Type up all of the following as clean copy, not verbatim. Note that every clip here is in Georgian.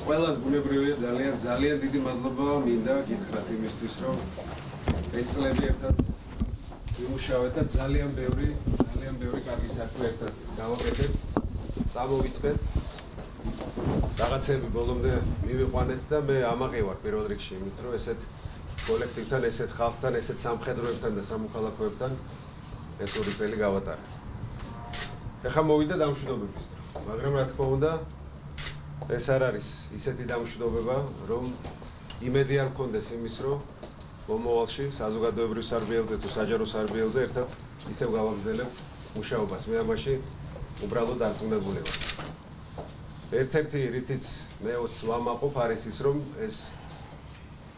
ყველას ბუნებრივია ძალიან დიდი მადლობა მინდა გითხრათ იმისთვის რომ ეს წლები ერთად ვიმუშავეთ და ძალიან ბევრი კარგი საქმე ერთად გავაკეთეთ, წამოვიწყეთ. რაღაცები ბოლომდე მივიყვანეთ და მე ამაყი ვარ პირველ რიგში, იმით რომ ესეთ კოლექტივთან, ესეთ ხალხთან, ესეთ სამხედროებთან და სამოქალაქოებთან ეს 2 წელი გავატარე. ეხლა მოვიდა დამშვიდობების დრო, მაგრამ რა თქმა უნდა ეს არ არის ისეთი დამშვიდობება, რომ იმედი არ გქონდეს იმის, რომ მომავალში საზოგადოებრივ სარბიელზე თუ საჯარო სარბიელზე ერთად ისევ გავაგრძელებ მუშაობას. მე ამაში უბრალოდ დარწმუნებული ვარ. ერთ-ერთი რითიც მე ვამაყობ არის ის, რომ ეს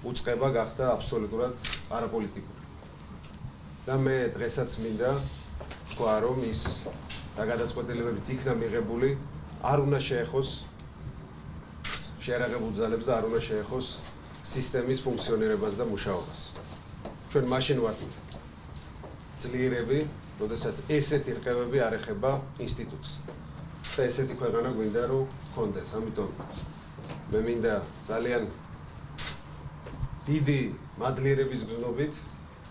უწყება გახდა აბსოლუტურად არაპოლიტიკური. და მე დღესაც მინდა თქვა, რომ ის რა გადაწყვეტილებებიც იქნა მიღებული, არ უნდა შეეხოს შეერაღებულ ძალებს და არ უნდა შეეხოს სისტემის ფუნქციონირებას და მუშაობას. ჩვენ მაშინ ვართ ძლიერები, როდესაც ესეთი რყევები არ ეხება ინსტიტუტს. და ესეთი ქვეყანა გვინდა რომ გქონდეს. ამიტომ მე მინდა ძალიან დიდი მადლიერების გზნობით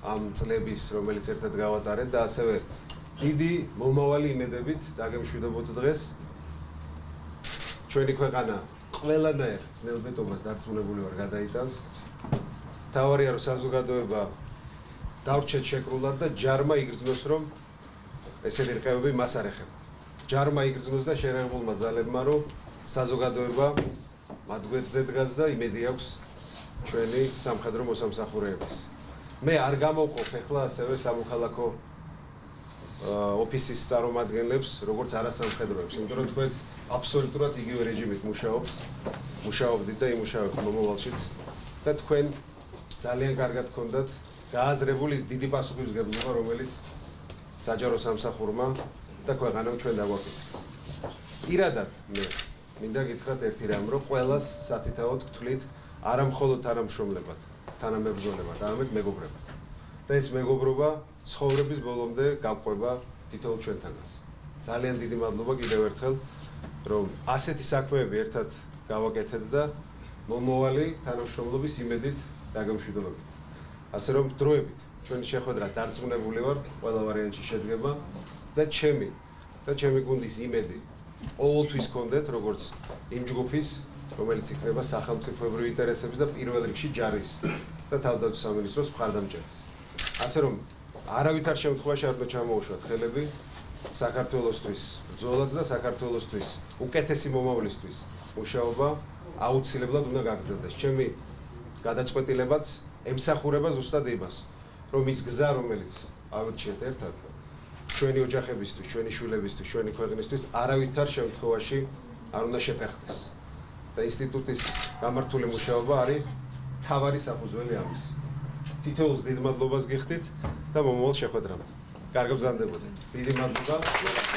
ამ წლების, რომელიც ერთად გავატარეთ და ასევე დიდი მომავალი იმედებით დაგემშვიდობოთ დღეს. ჩვენი ქვეყანა ყველანაირ ძნელბედობას დარწმუნებული ვარ გადაიტანს. თავარია რომ საზოგადოება დავრჩეთ შეკრულად და ჯარმა იგრძნოს რომ ესეთი რყევები მას არ ეხება. ჯარმა იგრძნოს და შეერაღებულმა ძალებმა რომ საზოგადოება მათ გვერდზე დგას და იმედი აქვს ჩვენი სამხედრო მოსამსახურეების. მე არ გამოვყოფ ახლა ასევე სამოქალაქო ოფისის წარმომადგენლებს, როგორც არასამხედროებს, იმიტომ რომ თქვენც აბსოლუტურად იგივე რეჟიმით მუშაობდით და იმუშავებთ მომავალშიც და თქვენ ძალიან კარგად გქონდათ გააზრებული ის დიდი პასუხისმგებლობა, რომელიც საჯარო სამსახურმა და ქვეყანამ ჩვენ დაგვაკისრა. პირადად მე მინდა გითხრათ ერთი რამ, რომ ყველას სათითაოდ გთვლით არა მხოლოდ თანამშრომლებად, თანამებრძოლებად, არამედ მეგობრებად. და ეს მეგობრობა ცხოვრების ბოლომდე გავყვება თითოეულ ჩვენთანაც. ძალიან დიდი მადლობა კიდევ ერთხელ, რომ ასეთი საქმეები ერთად გავაკეთეთ და მომავალი თანამშრომლობის იმედით დაგემშვიდობებით. ასე რომ დროებით ჩვენი შეხვედრა დარწმუნებული ვარ, ყველა ვარიანტში შედგება და ჩემი გუნდის იმედი ყოველთვის გქონდეთ, როგორც იმ ჯგუფის, რომელიც იქნება სახელმწიფოებრივი ინტერესების და პირველ რიგში ჯარის და თავდაცვის სამინისტროს მხარდამჭერას. ასე რომ არავითარ შემთხვევაში არ უნდა ჩამოუშვათ ხელები საქართველოსთვის ბრძოლაც და საქართველოსთვის უკეთესი მომავლისთვის მუშაობა აუცილებლად უნდა გაგრძელდეს. ჩემი გადაწყვეტილებაც ემსახურება ზუსტად იმას, რომ ის გზა, რომელიც ავირჩიეთ ერთად, ჩვენი ოჯახებისთვის, ჩვენი შვილებისთვის, ჩვენი ქვეყნისთვის არავითარ შემთხვევაში არ უნდა შეფერხდეს. და ინსტიტუტის გამართული მუშაობა არის მთავარი საფუძველი ამის. თითოეულს დიდ მადლობას გიხდით და მომავალ შეხვედრამდე. კარგად ბრძანდებოდეთ. დიდი მადლობა.